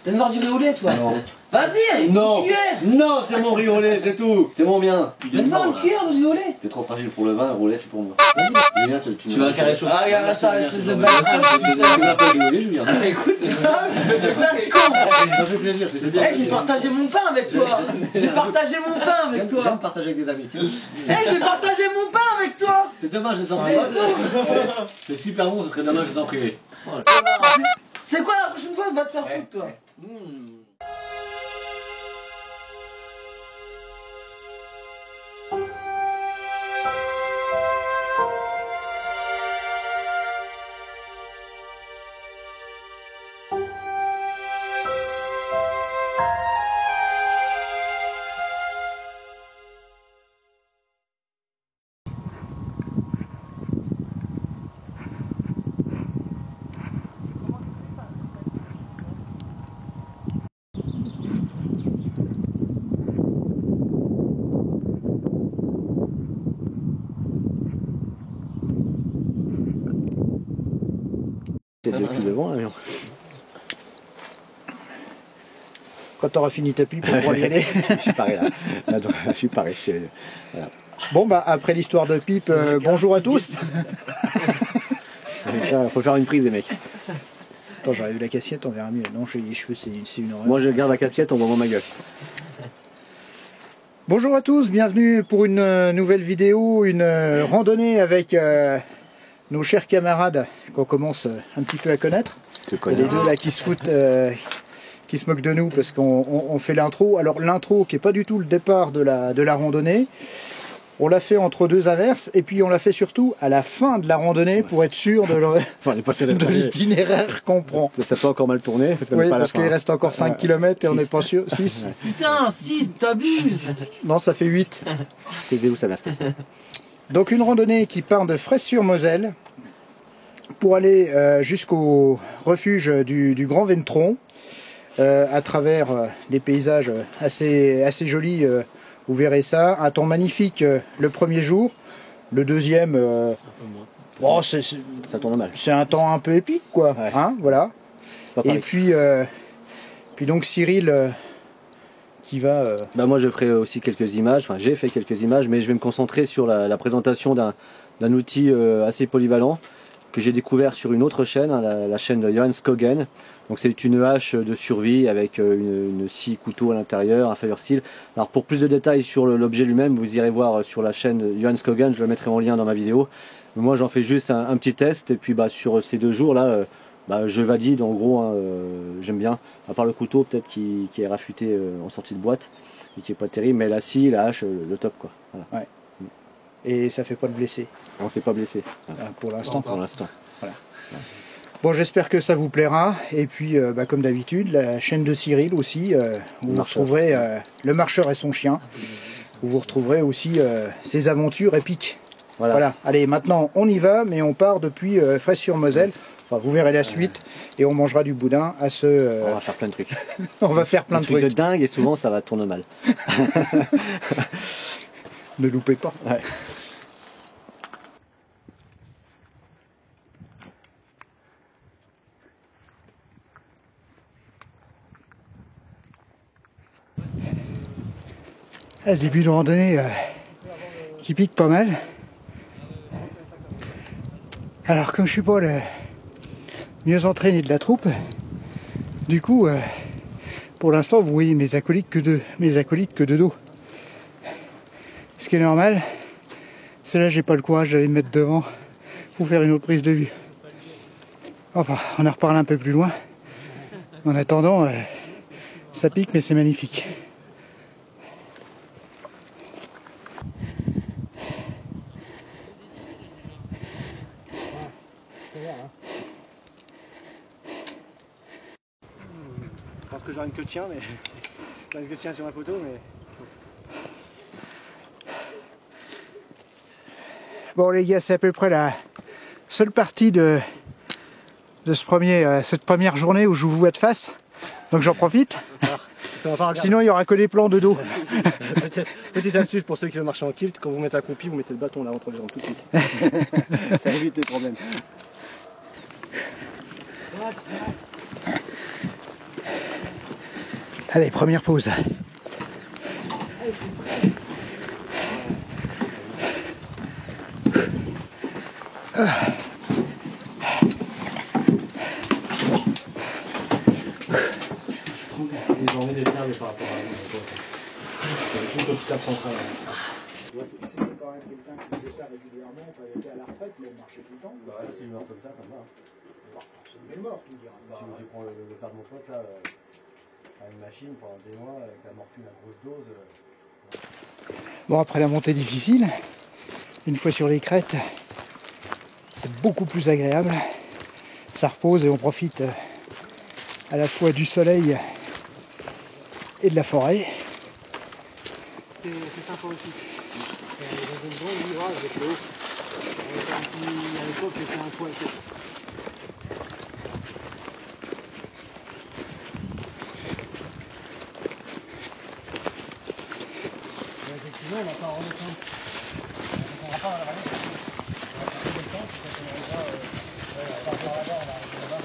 T'aimes voir du riolet, toi? Non. Vas-y, une cuillère. Non, c'est mon riolet, c'est tout. C'est mon bien. T'aimes voir une cuillère de riolet? T'es trop fragile pour le vin, le riolet c'est pour moi. Vas-y. Julien, Tu vas à Carré Chaud. Ah, regarde ça, espèce de balle. Tu m'appelles riolet, Julien. Écoute, ça, les cons. Ça fait plaisir, je sais bien. Eh, j'ai partagé mon pain avec toi. J'ai partagé mon pain avec toi. J'aime partager avec des amis, tiens. Eh, j'ai partagé mon pain avec toi. C'est dommage de s'en priver. C'est super bon, ce serait dommage de s'en priver. C'est quoi la prochaine fois? Va te faire foutre, toi. C'est depuis devant l'avion. Quand t'auras fini ta pipe, on pourra y aller. Je suis paré là. Là, je suis paré. Voilà. Bon, bah, après l'histoire de pipe, bonjour à tous. Il faut faire une prise, les mecs. Attends, j'arrive la cassette, on verra mieux. Non, j'ai les cheveux, c'est une horreur. Moi, je garde la casquette, on voit ma gueule. Bonjour à tous, bienvenue pour une nouvelle vidéo, une randonnée avec nos chers camarades qu'on commence un petit peu à connaître. Il y a les deux là qui se foutent, qui se moquent de nous parce qu'on fait l'intro. Alors l'intro qui est pas du tout le départ de la randonnée, on l'a fait entre deux averses et puis on l'a fait surtout à la fin de la randonnée pour être sûr de l'itinéraire qu'on prend. Ça peut encore mal tourner parce qu'on Oui, n'est pas à la parce qu'il fin. reste encore 5 km et on n'est pas sûr. 6. Putain, 6, t'abuses. Non, ça fait 8. C'est où ça va se passer. Donc une randonnée qui part de Fraisse-sur-Moselle pour aller jusqu'au refuge du Grand Ventron, à travers des paysages assez jolis. Vous verrez ça. Un temps magnifique le premier jour. Le deuxième, bon, Ça tourne mal. c'est un temps un peu épique, quoi. Ouais. Hein, voilà. Pas Et pareil. puis donc Cyril qui va... Bah moi je ferai aussi quelques images, enfin j'ai fait quelques images, mais je vais me concentrer sur la présentation d'un outil assez polyvalent que j'ai découvert sur une autre chaîne, hein, la chaîne de Johan Skogen. Donc c'est une hache de survie avec une scie couteau à l'intérieur, un fire steel. Alors pour plus de détails sur l'objet lui-même, vous irez voir sur la chaîne de Johan Skogen, je le mettrai en lien dans ma vidéo. Mais moi j'en fais juste un petit test et puis bah, sur ces 2 jours là, bah, je valide en gros, hein, j'aime bien, à part le couteau peut-être qui est raffûté en sortie de boîte et qui est pas terrible, mais la scie, la hache, le top quoi. Voilà. Ouais. Et ça fait pas de blessés On s'est pas blessé voilà. pour l'instant. Pour l'instant. Voilà. Bon, j'espère que ça vous plaira. Et puis, bah, comme d'habitude, la chaîne de Cyril aussi, où vous retrouverez le marcheur et son chien. Où vous retrouverez aussi ses aventures épiques. Voilà. Voilà. Allez, maintenant, on y va, mais on part depuis Fraisse-sur-Moselle. Enfin, vous verrez la suite. Et on mangera du boudin à ce... On va faire plein de trucs. on va faire plein de trucs. de dingue et souvent ça va tourner mal. Ne loupez pas. Ouais. Le début de randonnée qui pique pas mal. Alors comme je suis pas le mieux entraîné de la troupe, du coup pour l'instant vous voyez mes acolytes que de dos. Ce qui est normal, c'est là j'ai pas le courage d'aller me mettre devant pour faire une autre prise de vue. Enfin, on en reparle un peu plus loin. En attendant, ça pique mais c'est magnifique. Je pense que j'aurai une queue de chien, mais j'aurai une queue de chien sur ma photo, mais. Bon les gars, c'est à peu près la seule partie de cette première journée où je vous vois de face. Donc j'en profite. Sinon il y aura que des plans de dos. Petite astuce pour ceux qui veulent marcher en kilt, quand vous mettez accroupi, vous mettez le bâton là entre les jambes tout de suite. Ça évite les problèmes. Allez, première pause. Ils ont mis des termes par rapport à nous. C'est tout l'hôpital central. C'était quand même quelqu'un qui faisait ça régulièrement, quand il était à la retraite, mais il marchait tout le temps. Bah ouais, s'il meurt comme ça me va. Il est mort, tu diras. Tu prends le père de mon pote là, à une machine pendant des mois, avec la morphine à grosse dose. Bon, après la montée difficile, une fois sur les crêtes, c'est beaucoup plus agréable. Ça repose et on profite à la fois du soleil et de la forêt. C'est sympa aussi. Dans une grande virage avec l'eau. À l'époque, c'était un poids. Effectivement, on va pas redescendre. On va pas à la vallée. On va faire le temps, puis quand on arrivera par là-bas, on va arriver là-bas.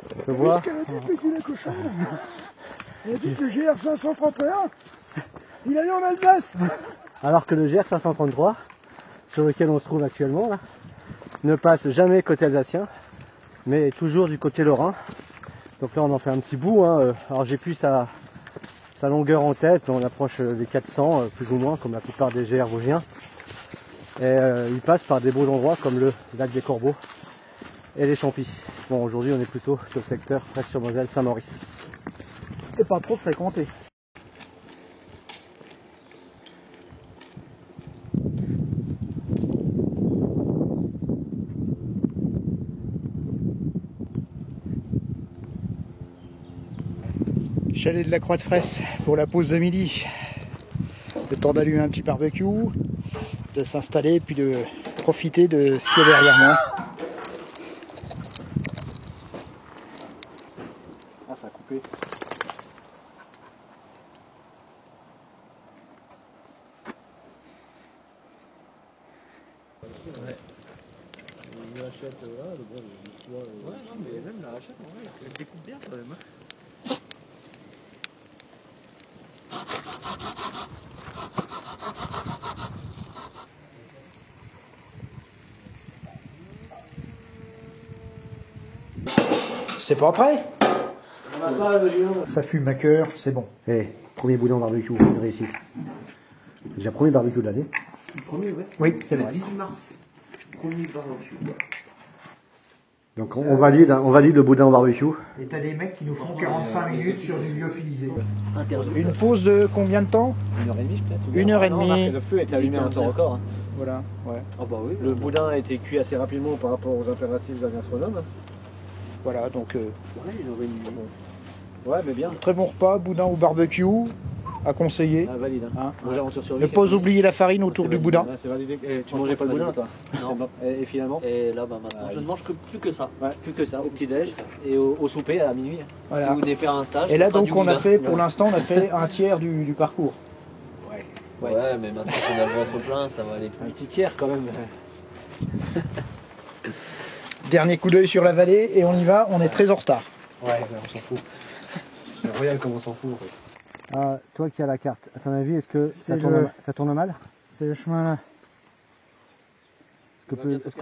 Tu peux voir. Qu'est-ce qu'elle a dit, petit la cochonne? Elle a dit que le GR 531, il allait en Alsace. Alors que le GR 533, sur lequel on se trouve actuellement, là, ne passe jamais côté alsacien, mais toujours du côté lorrain. Donc là on en fait un petit bout, hein. Alors j'ai plus sa longueur en tête, on approche des 400 plus ou moins comme la plupart des GR vosgiens. Et il passe par des beaux endroits comme le lac des Corbeaux et les Champis. Bon, aujourd'hui on est plutôt sur le secteur Presque-sur-Moselle, Saint-Maurice. Et pas trop fréquenté. Chalet de la Croix de Fresse pour la pause de midi. Le temps d'allumer un petit barbecue, de s'installer puis de profiter de ce qu'il y a derrière moi. Ah, ça a coupé. Ouais. Il achète là, le bon, tu vois. Ouais, non, mais même la hachette, en vrai, elle découpe bien quand même. C'est pas prêt? On n'a pas, Ça fume à cœur, c'est bon. Eh, premier boudin barbecue, une réussite. Déjà premier barbecue de l'année. Le premier, ouais. Oui, c'est vrai. 18 mars. Premier barbecue. Donc on valide le boudin au barbecue. Et t'as des mecs qui nous font 45 minutes sur du lyophilisé. Interdit. Une pause de combien de temps? 1h30 peut-être. 1h30. Le feu était allumé en temps record. Hein. Voilà, ouais. Ah bah oui. Le boudin a été cuit assez rapidement par rapport aux impératifs d'un gastronome. Voilà, donc Ouais, il aurait une... Ouais, mais bien. très bon repas, boudin au barbecue, à conseiller. Ah, valide. Hein. Hein. Bonne aventure sur lui. Ne pas oublier la farine autour du boudin. C'est validé. Et tu mangeais pas le boudin toi? Non. Et finalement? Et là, bah maintenant, je ne mange plus que ça. Ouais, plus que ça, au petit-déj et au souper à minuit. Voilà. Si vous voulez faire un stage, Et ce là sera donc du on a boudin. fait, pour l'instant on a fait un tiers du parcours. Ouais. Ouais, mais maintenant qu'on a le ventre plein, ça va aller Un plus. petit tiers quand même. Dernier coup d'œil sur la vallée et on y va, on est très en retard. Ouais, on s'en fout. C'est royal comme on s'en fout en fait. Ah, toi qui as la carte, à ton avis, est-ce que ça tourne mal? C'est le chemin là.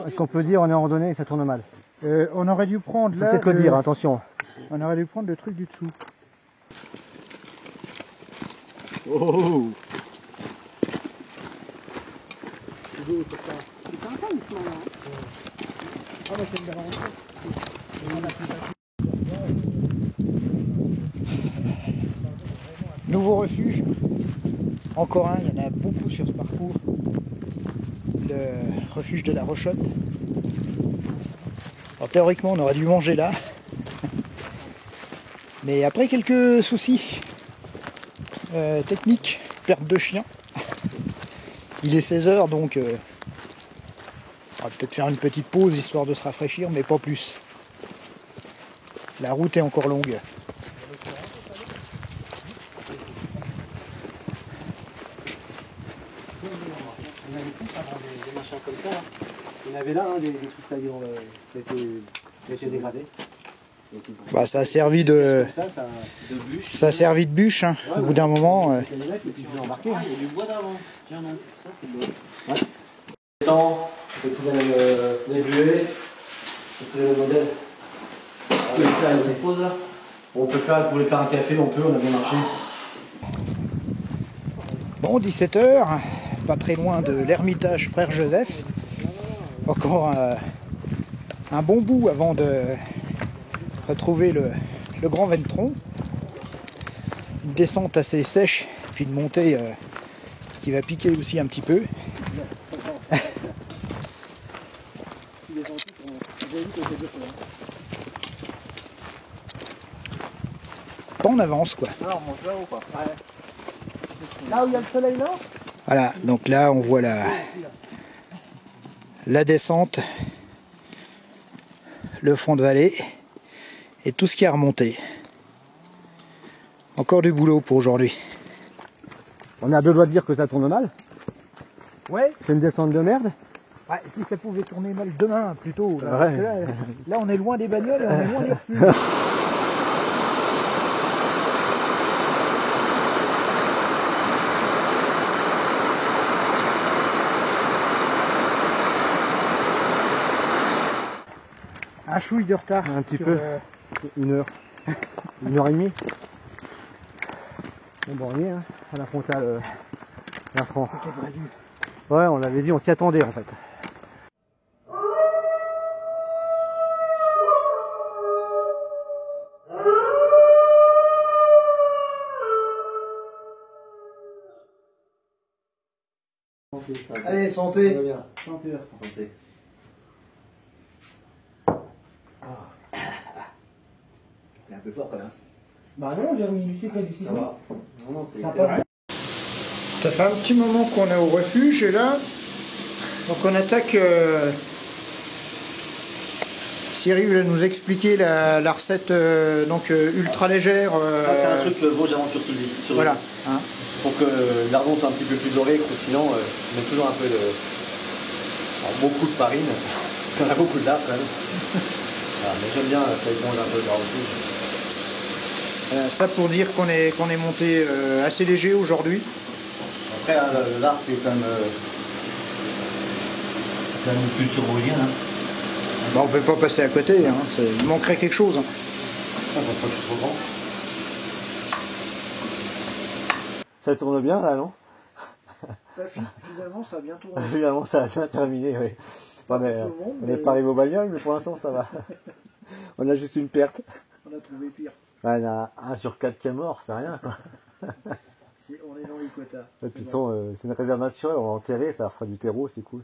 Est-ce qu'on peut dire on est en randonnée et ça tourne mal? On aurait dû prendre là. Peut-être le dire, attention. On aurait dû prendre le truc du dessous. Oh! Nouveau refuge. Encore un, il y en a beaucoup sur ce parcours. Le refuge de la Rochotte. Alors, théoriquement, on aurait dû manger là. Mais après quelques soucis techniques, perte de chien. Il est 16 h donc on va peut-être faire une petite pause histoire de se rafraîchir, mais pas plus. La route est encore longue. On avait tous avant des machins comme ça. Là. Il y en avait là, hein, des trucs c'est-à-dire qui étaient dégradés. Bah, ça a servi de, ça a servi de bûche, hein, au bout d'un moment. Il y a du bois d'avance. Tiens, non. Ça, c'est beau. On peut trouver les buées, on peut trouver le modèle. On peut faire une petite pause là. On peut faire, vous voulez faire un café, on peut, on a bien marché. Bon, 17 h, pas très loin de l'ermitage Frère Joseph. Encore un bon bout avant de retrouver le Grand Ventron. Une descente assez sèche, puis une montée qui va piquer aussi un petit peu. Pas en avance quoi. Ah, on monte là-haut quoi. Ouais. Là où il y a le soleil là. Voilà, donc là on voit la descente, le fond de vallée et tout ce qui a remonté. Encore du boulot pour aujourd'hui. On est à deux doigts de dire que ça tourne mal. Ouais. C'est une descente de merde. Ouais, si ça pouvait tourner mal demain plutôt. Là, Ouais. parce que là on est loin des bagnoles et on est loin des refuges. Un chouille de retard. Un petit sur, peu. 1 heure. 1h30. Bon, on y est, hein, à la frontale Bertrand. Ouais, on l'avait dit, on s'y attendait en fait. Allez, santé. Santé. Santé. Il est un peu fort quand même. Bah non, j'ai remis du sucre et du citron. Non, non, c'est Ça fait un petit moment qu'on est au refuge et là, donc on attaque. Cyril va nous expliquer la recette ultra légère. Ça, c'est un truc Vosges Aventure sur le Voilà. Hein. Pour que le lardon soit un petit peu plus doré, croustillant, on met toujours un peu de. Alors, beaucoup de farine, parce qu'on a beaucoup de lard quand même. Voilà, mais j'aime bien, ça éponge un peu de lard aussi. Ça pour dire qu'on est monté assez léger aujourd'hui. Après, hein, le lard, c'est quand même une culture vosgienne. Hein. Bah, on ne peut pas passer à côté, hein. Il manquerait quelque chose. Hein. Ça, je suis trop grand. Ça tourne bien là, non? Finalement, ça a bien tourné. Finalement, ça a bien terminé, oui. On n'est pas arrivé au bagnole, mais pour l'instant, ça va. On a juste une perte. On a trouvé pire. Ouais, il y en a 1 sur 4 qui est mort, c'est rien, quoi. On est dans les quotas. De toute façon, c'est une réserve naturelle, on va enterrer, ça fera du terreau, c'est cool.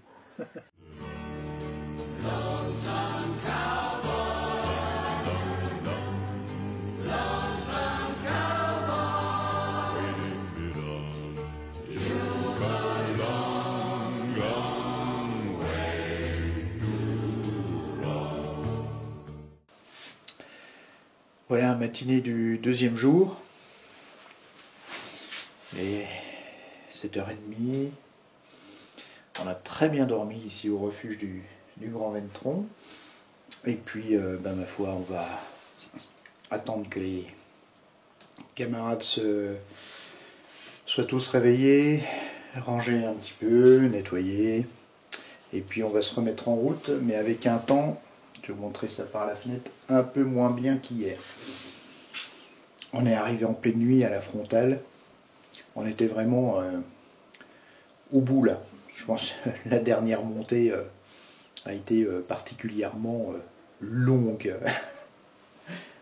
Voilà, un matinée du deuxième jour. Et 7h30. On a très bien dormi ici au refuge du Grand Ventron. Et puis, ma foi, on va attendre que les camarades soient tous réveillés, ranger un petit peu, nettoyer. Et puis on va se remettre en route, mais avec un temps, je vais vous montrer ça par la fenêtre, un peu moins bien qu'hier. On est arrivé en pleine nuit à la frontale. On était vraiment au bout là. Je pense que la dernière montée a été particulièrement longue.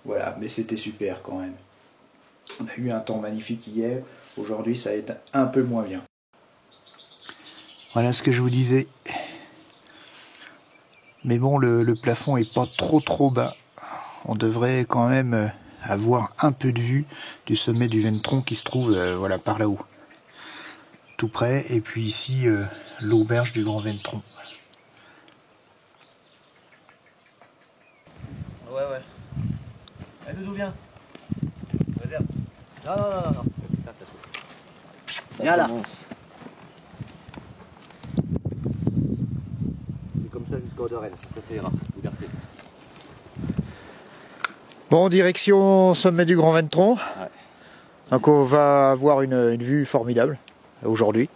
Voilà, mais c'était super quand même. On a eu un temps magnifique hier. Aujourd'hui, ça va être un peu moins bien. Voilà ce que je vous disais. Mais bon, le plafond est pas trop bas. On devrait quand même avoir un peu de vue du sommet du Ventron qui se trouve voilà, par là-haut. Tout près. Et puis ici, l'auberge du Grand Ventron. Ouais. Allez, Doudou, viens. Réserve. Non. Putain, ça souffle. Viens là. C'est comme ça jusqu'à Odorel. Ça ira. Liberté. Bon, direction sommet du Grand Ventron. Ouais. Donc on va avoir une vue formidable aujourd'hui.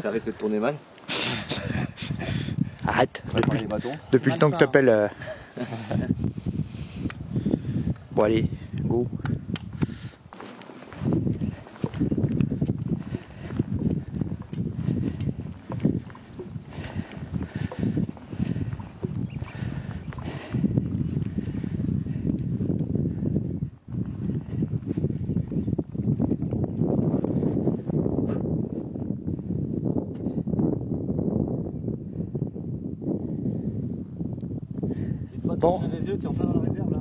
Ça risque de tourner mal. Arrête. Préparer les bâtons. Depuis le temps que t'appelles. Bon allez, go. Bon. Les yeux, on va dans la réserve là.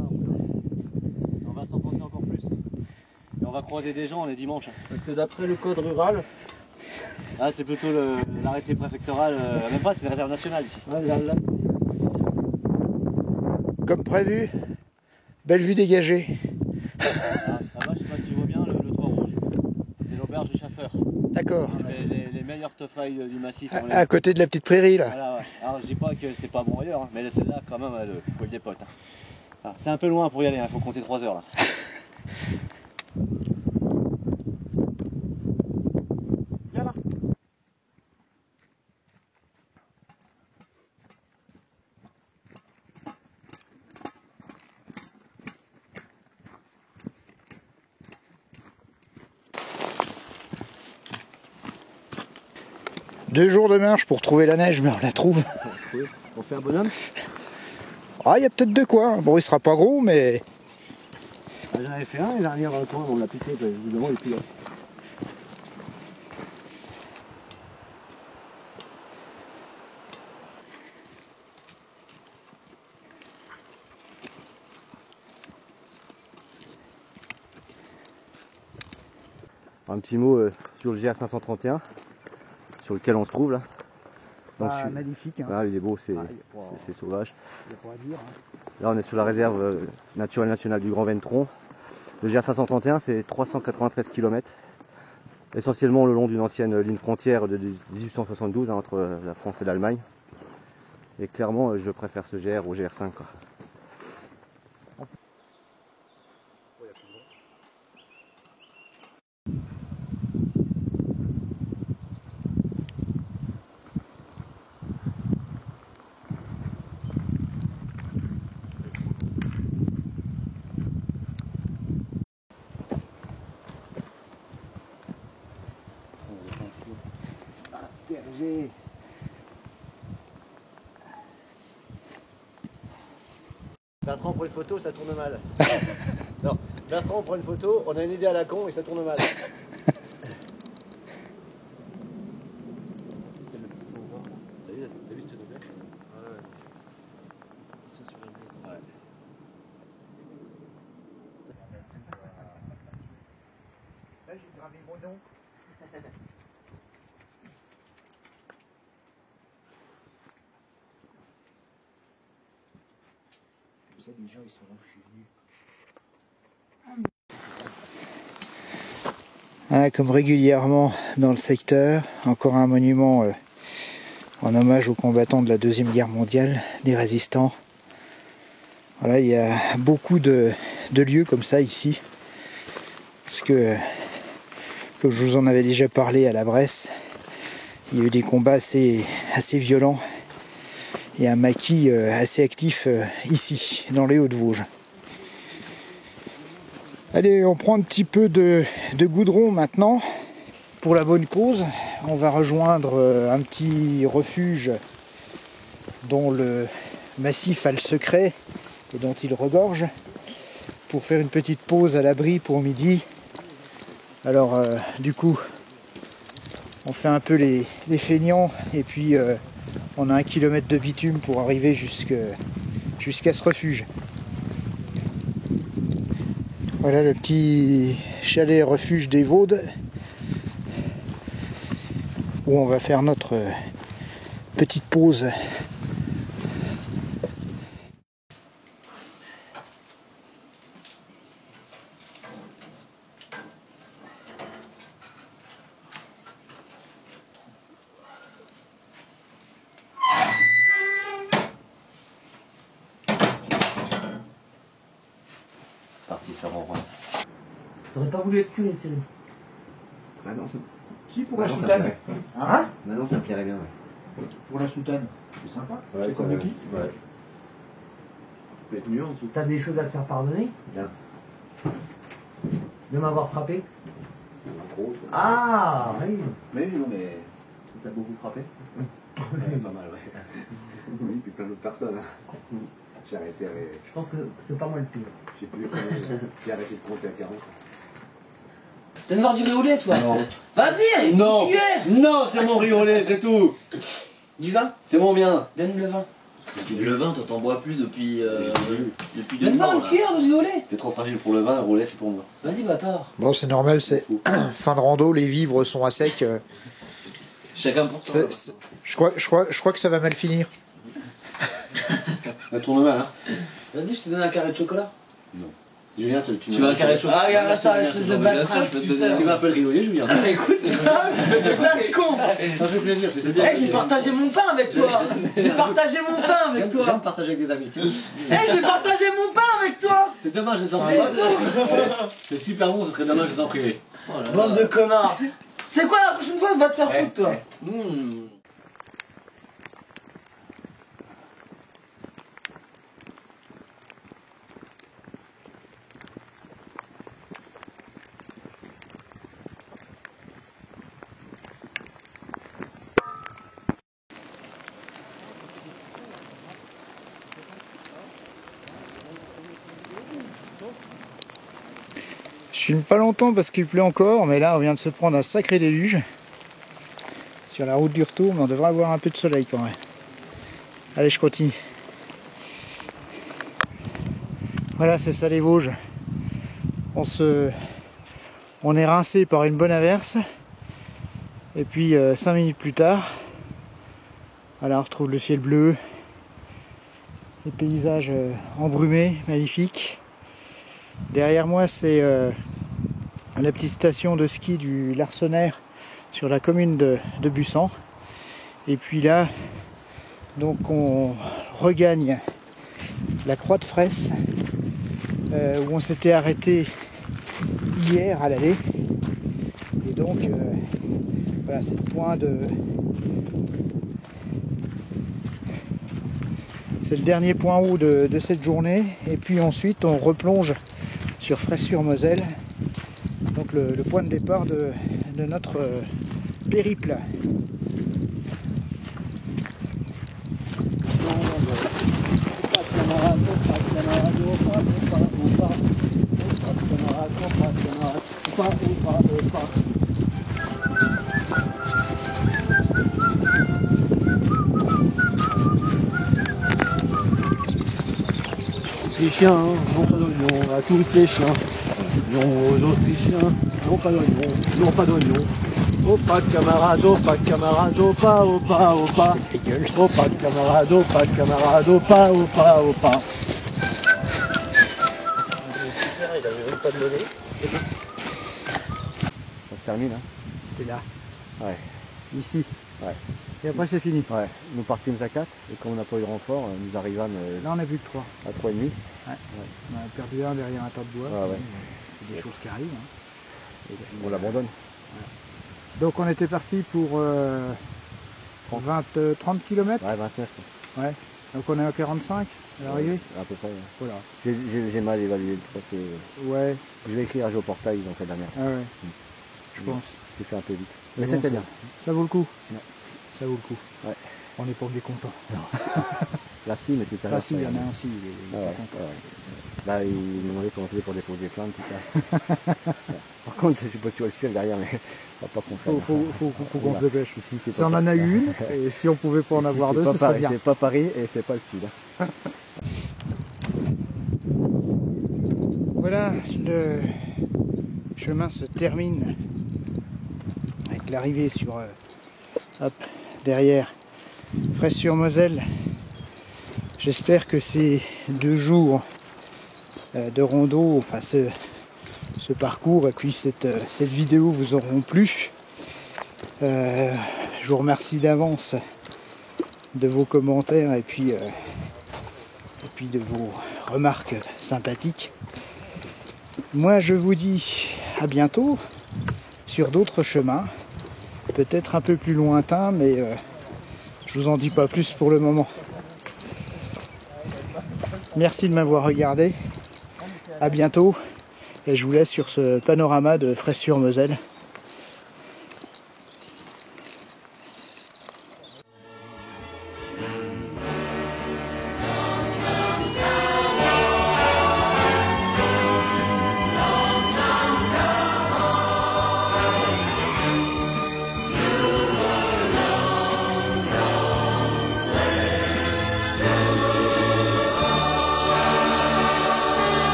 On va s'enfoncer encore plus. Et on va croiser des gens les dimanches. Parce que d'après le code rural, Ah, c'est plutôt l'arrêté préfectoral. Même pas, c'est une réserve nationale ici. ouais, là, Comme prévu, belle vue dégagée. Ah, là-bas, je sais pas si tu vois bien le toit rouge. C'est l'auberge de Schaffer. D'accord. Les meilleures teuffailles du massif. À côté de la petite prairie là. Voilà, ouais. Alors je dis pas que c'est pas bon ailleurs, hein, mais celle-là quand même elle colle des potes. Hein. Ah, c'est un peu loin pour y aller, il faut compter 3 heures là. Viens là. Deux jours de marche pour trouver la neige, mais on la trouve. On fait un bonhomme. Ah, il y a peut-être de quoi. Bon, il sera pas gros, mais Ah, j'en avais fait un et dernière dans le coin, on l'a piqué, évidemment il est plus là. Un petit mot sur le GR531 sur lequel on se trouve là. Donc, magnifique. Hein. Ah, il est beau, c'est sauvage. Là on est sur la réserve naturelle nationale du Grand Ventron. Le GR531 c'est 393 km. Essentiellement le long d'une ancienne ligne frontière de 1872 hein, entre la France et l'Allemagne. Et clairement je préfère ce GR au GR5 quoi. Bertrand pour une photo, ça tourne mal. Non, Bertrand prend une photo, on a une idée à la con et ça tourne mal. T'as vu ce truc là? Ouais. Là, j'ai gravé mon nom. Ça, les gens, ils sont là où je suis venu. Voilà, comme régulièrement dans le secteur, encore un monument en hommage aux combattants de la Deuxième Guerre mondiale, des résistants. Voilà, il y a beaucoup de lieux comme ça ici. Parce que, comme je vous en avais déjà parlé à la Bresse, il y a eu des combats assez violents. Il y a un maquis assez actif ici, dans les Hauts-de-Vosges. Allez, on prend un petit peu de goudron maintenant. Pour la bonne cause, on va rejoindre un petit refuge dont le massif a le secret et dont il regorge, pour faire une petite pause à l'abri pour midi. Alors, du coup, on fait un peu les feignants et puis on a 1 kilomètre de bitume pour arriver jusqu'à ce refuge. Voilà le petit chalet refuge des Vaudes où on va faire notre petite pause. parti, ça rend rond. T'aurais pas voulu être curé, Cyril? Ah non, ça... Si, pour Ah la non, ça soutane. me plairait. Hein? Non, ça me plairait bien, ouais. Pour la soutane. C'est sympa. Ouais, C'est comme ça le qui? Ouais. Ça peut être mieux en dessous. T'as des choses à te faire pardonner? Bien. De m'avoir frappé? Entre autres. Ah, oui. Mais non, mais... T'as beaucoup frappé? Ouais, pas mal, ouais. Oui, puis plein d'autres personnes. Hein. J'ai arrêté avec... Je pense que c'est pas moi le pire. J'ai plus j'ai arrêté de compter à 40. T'as de voir du riolet, toi? Non. Vas-y, Non. cuillère. Non, c'est mon riolet, c'est tout. Du vin? C'est mon bien. Donne le vin. Le vin, toi t'en bois plus depuis depuis 2 Donne-moi ans. une là. cuillère de riolet. T'es trop fragile pour le vin, le riolet c'est pour moi. Vas-y, bâtard. Bon, c'est normal, c'est fin de rando, les vivres sont à sec. Chacun pour soi. Je crois que ça va mal finir. Ça tourne mal, hein. Vas-y, je te donne un carré de chocolat. Julien, Tu veux un carré de chocolat? Ah, regarde ça, Julien, espèce je de te donne- bâtard, bien sûr, je peux te suceur. donner- Tu veux un peu le riolet, Julien? Écoute, c'est ça le con. Ça fait plaisir, je fais Eh, j'ai partagé mon pain avec toi. J'ai partagé mon pain avec J'aime toi. partager avec des amis, tiens. Eh, j'ai partagé mon pain avec toi. C'est dommage de s'en Eh, priver. non. C'est super bon, ce serait dommage de s'en priver. Bande de connards. C'est quoi la prochaine fois? Va te faire foutre, toi. Je filme pas longtemps parce qu'il pleut encore, mais là on vient de se prendre un sacré déluge. Sur la route du retour, mais on devrait avoir un peu de soleil quand même. Allez, je continue. Voilà, c'est ça les Vosges. On est rincé par une bonne averse. Et puis 5 minutes plus tard, voilà, on retrouve le ciel bleu, les paysages embrumés, magnifiques. Derrière moi, c'est la petite station de ski du Larsenaire sur la commune de Bussan. Et puis là, donc on regagne la Croix de Fresse où on s'était arrêté hier à l'aller. Et donc voilà, c'est le point de... C'est le dernier point haut de cette journée. Et puis ensuite on replonge sur Fresse-sur-Moselle, donc le point de départ de notre périple. Autrichiens n'ont pas d'oignon, à tous les chiens. Non, aux Autrichiens n'ont pas d'oignon, n'ont pas d'oignon. Oh pas de camarades, oh pas de camarades, oh pas, oh pas, oh pas. Oh pas de camarades, oh pas de camarades, oh pas, oh pas, oh pas. Il avait même pas de monnaie. Ça se termine, hein. C'est là, Ouais. ici. Ouais. Et après c'est fini. Ouais. Nous partîmes à 4 et quand on n'a pas eu de renfort, nous arrivâmes Là on a vu que 3. à 3,5. On a perdu un derrière un tas de bois. Ouais, ouais. C'est des choses qui arrivent. Hein. Et on l'abandonne. Donc on était parti pour 30 km. Ouais, 29. Donc on est à 45 à l'arrivée. À peu près. Ouais. Voilà. J'ai mal évalué le tracé. Ouais, Je vais écrire à Géoportail donc la dernière. ah ouais. Je pense. J'ai fait un peu vite. Mais Mais bon, c'était bien. Ça vaut le coup. Ouais. Ça vaut le coup. Ouais. On n'est pas mécontent. Là, si, mais tout à l'heure. Ah si, il y en a un aussi, il est Ah ouais, pas content. ouais. Là, il me demandait comment on faisait pour déposer plainte, tout ça. Par contre, je sais pas si on le ciel derrière, mais on va pas qu'on fasse. Faut qu'on se dépêche. Ici, c'est Si pas on en a Paris. eu une, et si on pouvait pas en Ici, avoir c'est deux, pas ce serait Paris, bien. c'est pas Paris et c'est pas le sud. Hein. Voilà, le chemin se termine avec l'arrivée sur hop, derrière Fresse-sur-Moselle. J'espère que ces 2 jours de rando, enfin ce parcours et puis cette vidéo vous auront plu. Je vous remercie d'avance de vos commentaires et puis de vos remarques sympathiques. Moi je vous dis à bientôt sur d'autres chemins, peut-être un peu plus lointains, mais je vous en dis pas plus pour le moment. Merci de m'avoir regardé, à bientôt, et je vous laisse sur ce panorama de Fraisse-sur-Moselle.